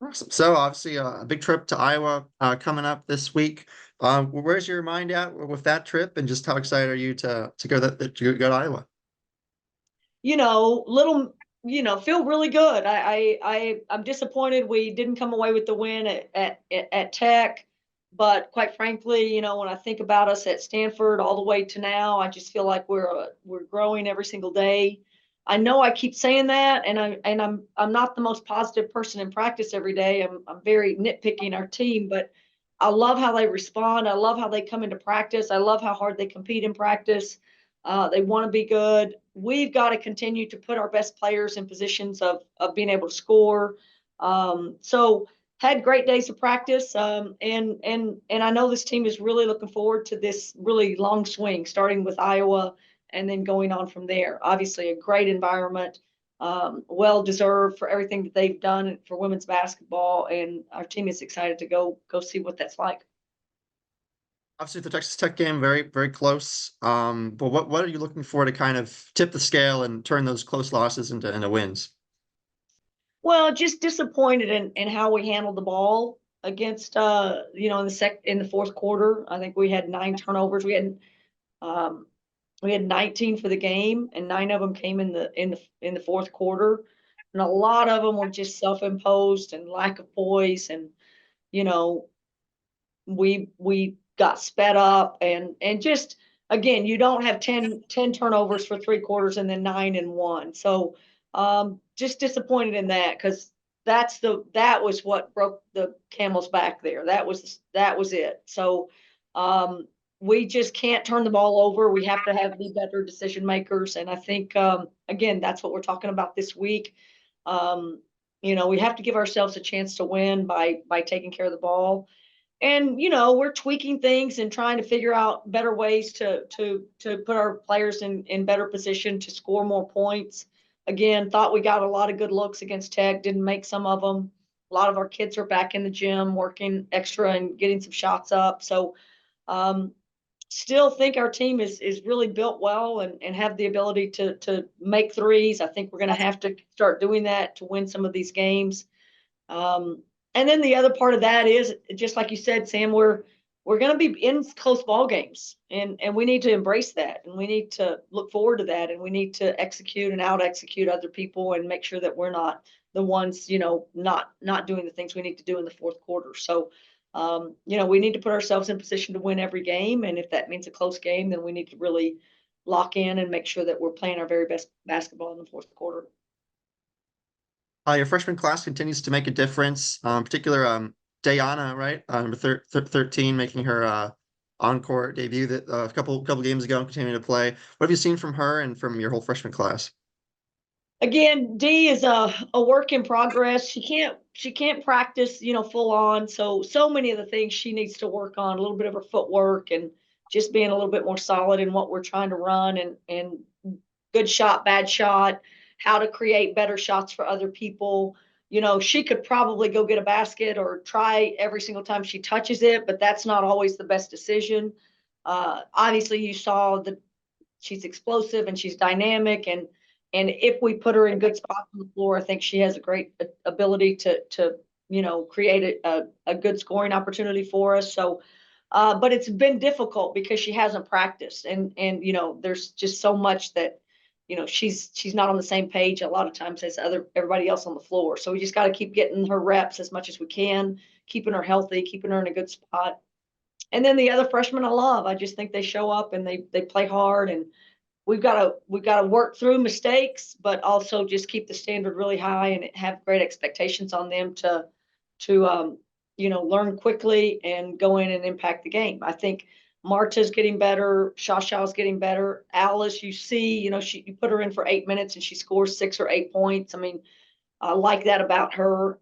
Awesome. So obviously a big trip to Iowa coming up this week. Where's your mind at with that trip, and just how excited are you to go to Iowa? Little, feel really good. I'm disappointed we didn't come away with the win at Tech, but quite frankly, when I think about us at Stanford all the way to now, I just feel like we're growing every single day. I know I keep saying that, and I'm not the most positive person in practice every day. I'm very nitpicking our team, but I love how they respond. I love how they come into practice. I love how hard they compete in practice. They want to be good. We've got to continue to put our best players in positions of being able to score. So had great days of practice, and I know this team is really looking forward to this really long swing, starting with Iowa and then going on from there. Obviously, a great environment, well deserved for everything that they've done for women's basketball, and our team is excited to go see what that's like. Obviously, the Texas Tech game very very close. But what are you looking for to kind of tip the scale and turn those close losses into wins? Well, just disappointed in how we handled the ball against in the fourth quarter. I think we had 9 turnovers. We had 19 for the game, and 9 of them came in the fourth quarter, and a lot of them were just self-imposed and lack of poise. And you know, we got sped up, and just again, you don't have ten turnovers for 3 quarters and then 9 and 1. So just disappointed in that, because that was what broke the camel's back there. That was it. So we just can't turn the ball over. We have to be better decision makers, and I think again, that's what we're talking about this week. We have to give ourselves a chance to win by taking care of the ball. And we're tweaking things and trying to figure out better ways to put our players in better position to score more points. Again, thought we got a lot of good looks against Tech, didn't make some of them. A lot of our kids are back in the gym working extra and getting some shots up. So um, still think our team is really built well, and have the ability to make threes. I think we're going to have to start doing that to win some of these games. Um, and then the other part of that is, just like you said, Sam, we're going to be in close ball games, and we need to embrace that, and we need to look forward to that, and we need to execute and out execute other people, and make sure that we're not the ones, not doing the things we need to do in the fourth quarter. So, we need to put ourselves in position to win every game, and if that means a close game, then we need to really lock in and make sure that we're playing our very best basketball in the fourth quarter. Your freshman class continues to make a difference. Particular Dayana, right? Number 13, making her encore debut that a couple games ago, and continuing to play. What have you seen from her and from your whole freshman class? Again, D is a work in progress. She can't practice, full on. So many of the things she needs to work on, a little bit of her footwork, and just being a little bit more solid in what we're trying to run, and good shot, bad shot, how to create better shots for other people. She could probably go get a basket or try every single time she touches it, but that's not always the best decision. Obviously, you saw that she's explosive and she's dynamic, and if we put her in good spots on the floor, I think she has a great ability to create a good scoring opportunity for us. So but it's been difficult because she hasn't practiced, and there's just so much that she's not on the same page a lot of times as everybody else on the floor. So we just got to keep getting her reps as much as we can, keeping her healthy, keeping her in a good spot. And then the other freshmen I love. I just think they show up and they play hard, and we've got to work through mistakes, but also just keep the standard really high and have great expectations on them to learn quickly and go in and impact the game. I think Marta's getting better, Shasha's getting better. Alice, you see, you put her in for 8 minutes and she scores 6 or 8 points. I mean, I like that about her.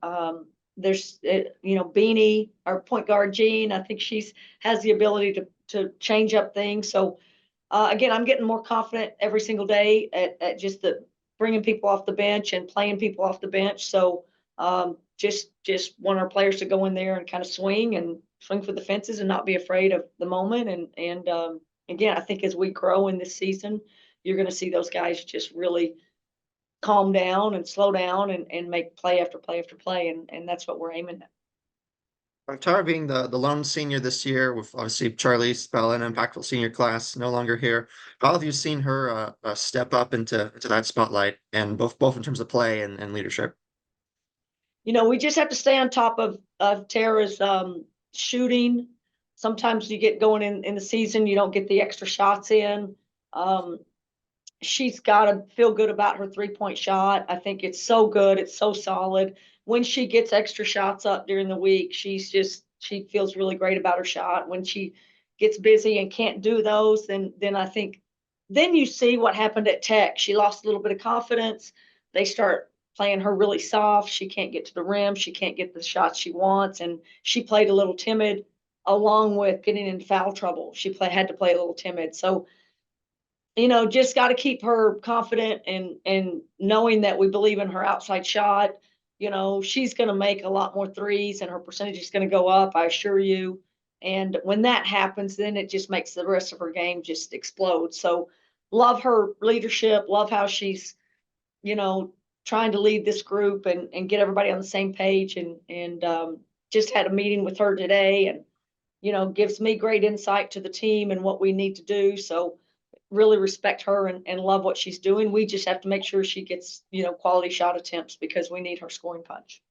There's Beanie, our point guard Jean. I think she's has the ability to change up things. So again, I'm getting more confident every single day at just the bringing people off the bench and playing people off the bench. So just want our players to go in there and kind of swing for the fences and not be afraid of the moment. And again, I think as we grow in this season, you're going to see those guys just really calm down and slow down and make play after play after play, and that's what we're aiming at. Tara being the lone senior this year, with obviously Charlie Spell, an impactful senior class, no longer here. How have you seen her step up into that spotlight, and both in terms of play and leadership? We just have to stay on top of Tara's shooting. Sometimes you get going in the season, you don't get the extra shots in. Um, she's got to feel good about her 3-point shot. I think it's so good. It's so solid. When she gets extra shots up during the week, she feels really great about her shot. When she gets busy and can't do those, then I think then you see what happened at Tech. She lost a little bit of confidence. They start playing her really soft. She can't get to the rim. She can't get the shots she wants, and she played a little timid along with getting in foul trouble. Had to play a little timid. So just got to keep her confident and knowing that we believe in her outside shot. She's going to make a lot more threes and her percentage is going to go up, I assure you. And when that happens, then it just makes the rest of her game just explode. So love her leadership, love how she's, you know, trying to lead this group and get everybody on the same page and just had a meeting with her today and gives me great insight to the team and what we need to do. So really respect her and love what she's doing. We just have to make sure she gets, quality shot attempts because we need her scoring punch.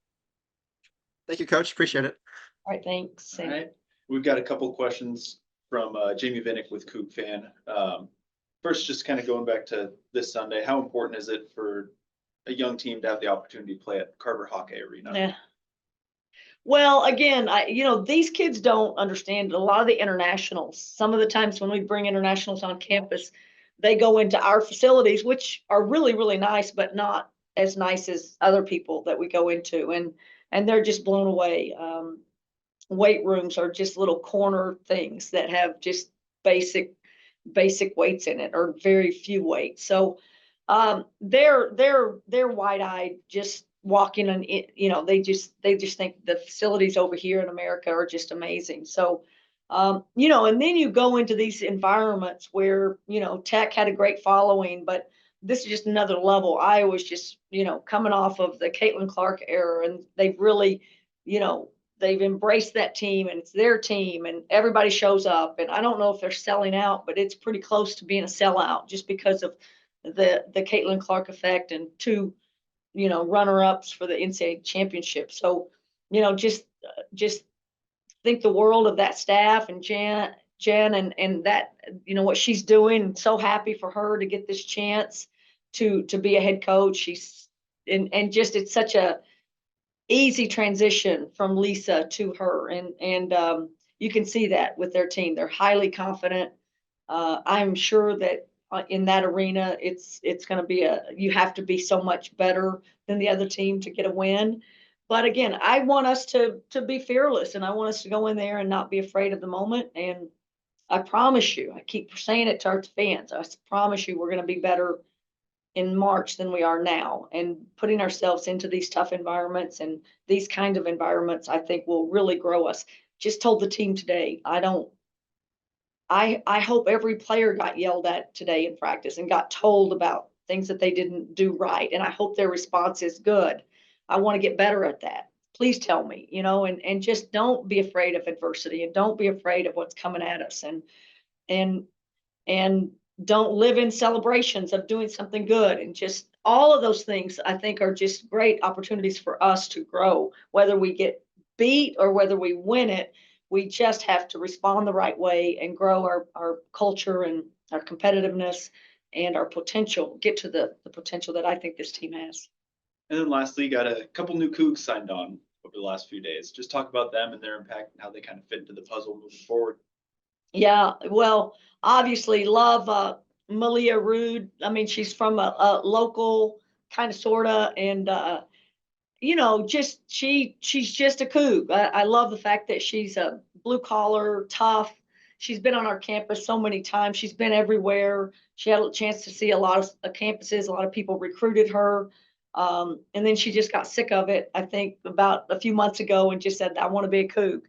Thank you, Coach. Appreciate it. All right, thanks. All right. We've got a couple questions from Jamie Vinnick with Coug Fan. First, just kind of going back to this Sunday, how important is it for a young team to have the opportunity to play at Carver Hawkeye Arena? Yeah. Well, again, these kids don't understand a lot of the internationals. Some of the times when we bring internationals on campus, they go into our facilities, which are really, really nice, but not as nice as other people that we go into. And they're just blown away. Weight rooms are just little corner things that have just basic weights in it or very few weights. So they're wide-eyed just walking and they just think the facilities over here in America are just amazing. So and then you go into these environments where Tech had a great following, but this is just another level. Iowa's just coming off of the Caitlin Clark era, and they've really they've embraced that team and it's their team and everybody shows up. And I don't know if they're selling out, but it's pretty close to being a sellout just because of the Caitlin Clark effect and two runner-ups for the NCAA championship. So just think the world of that staff and Jen and that what she's doing. So happy for her to get this chance to be a head coach. She's and just it's such a easy transition from Lisa to her, and you can see that with their team. They're highly confident. I'm sure that in that arena, it's going to be you have to be so much better than the other team to get a win. But again, I want us to be fearless, and I want us to go in there and not be afraid of the moment. And I promise you, I keep saying it to our fans, I promise you, we're going to be better in March than we are now, and putting ourselves into these tough environments and these kind of environments, I think will really grow us. Just told the team today, I hope every player got yelled at today in practice and got told about things that they didn't do right. And I hope their response is good. I want to get better at that. Please tell me, and just don't be afraid of adversity and don't be afraid of what's coming at us and don't live in celebrations of doing something good. And just all of those things I think are just great opportunities for us to grow, whether we get beat or whether we win it. We just have to respond the right way and grow our culture and our competitiveness and our potential, get to the potential that I think this team has. And then lastly, got a couple new Cougs signed on over the last few days. Just talk about them and their impact and how they kind of fit into the puzzle moving forward. Yeah, well, obviously love Malia Rude. I mean, she's from a local kind of sorta, and she's just a Coug. I love the fact that she's a blue collar, tough. She's been on our campus so many times. She's been everywhere. She had a chance to see a lot of campuses. A lot of people recruited her. And then she just got sick of it, I think, about a few months ago and just said, I want to be a Coug.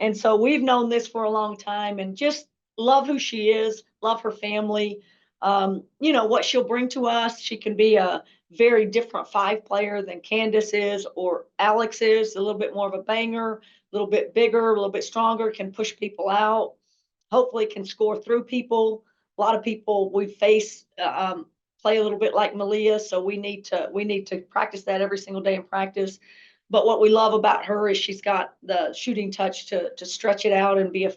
And so we've known this for a long time and just love who she is, love her family. What she'll bring to us. She can be a very different 5 player than Candace is or Alex is, a little bit more of a banger, a little bit bigger, a little bit stronger, can push people hopefully can score through people. A lot of people we face play a little bit like Malia, so we need to practice that every single day in practice. But what we love about her is she's got the shooting touch to stretch it out and be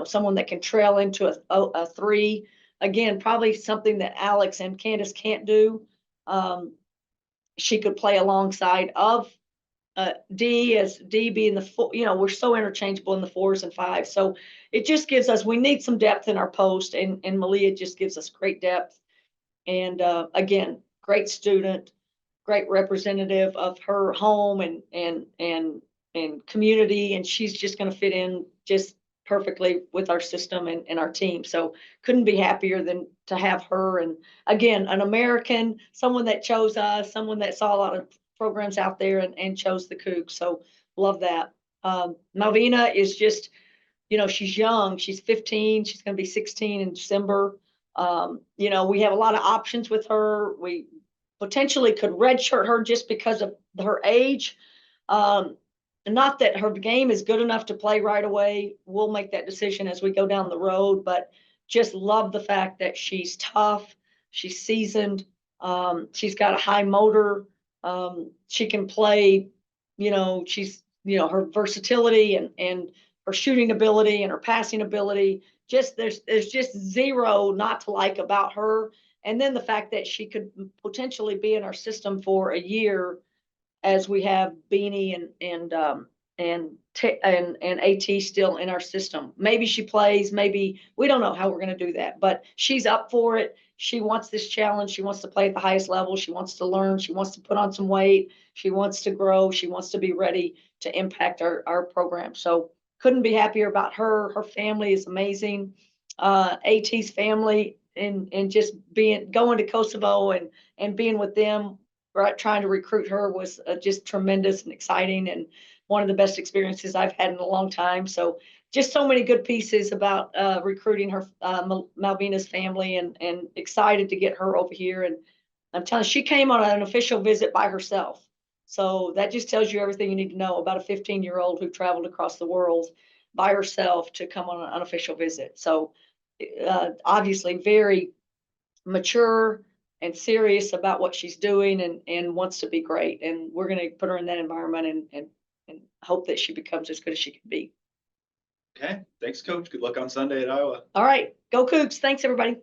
someone that can trail into a 3. Again, probably something that Alex and Candace can't do. She could play alongside of D, as D being the 4. We're so interchangeable in the 4s and 5s. So it just gives us, we need some depth in our post, and Malia just gives us great depth. And again, great student, great representative of her home and community, and she's just going to fit in just perfectly with our system and our team. So couldn't be happier than to have her. And again, an American, someone that chose us, someone that saw a lot of programs out there and chose the Cougs. So love that. Malvina is just, she's young. She's 15. She's going to be 16 in December. We have a lot of options with her. We potentially could redshirt her just because of her age. Not that her game is good enough to play right away. We'll make that decision as we go down the road, but just love the fact that she's tough. She's seasoned. She's got a high motor. She can play, she's, her versatility and her shooting ability and her passing ability. There's just zero not to like about her. And then the fact that she could potentially be in our system for a year, as we have Beanie and AT still in our system. Maybe she plays, maybe we don't know how we're going to do that, but she's up for it. She wants this challenge. She wants to play at the highest level. She wants to learn. She wants to put on some weight. She wants to grow. She wants to be ready to impact our program. So couldn't be happier about her. Her family is amazing. AT's family and just going to Kosovo and being with them, right, trying to recruit her was just tremendous and exciting, and one of the best experiences I've had in a long time. So just so many good pieces about recruiting her, Malvina's family, and excited to get her over here. And I'm telling you, she came on an official visit by herself. So that just tells you everything you need to know about a 15-year-old who traveled across the world by herself to come on an unofficial visit. So obviously very mature and serious about what she's doing and wants to be great. And we're going to put her in that environment and hope that she becomes as good as she can be. Okay. Thanks, Coach. Good luck on Sunday at Iowa. All right. Go Cougs. Thanks, everybody.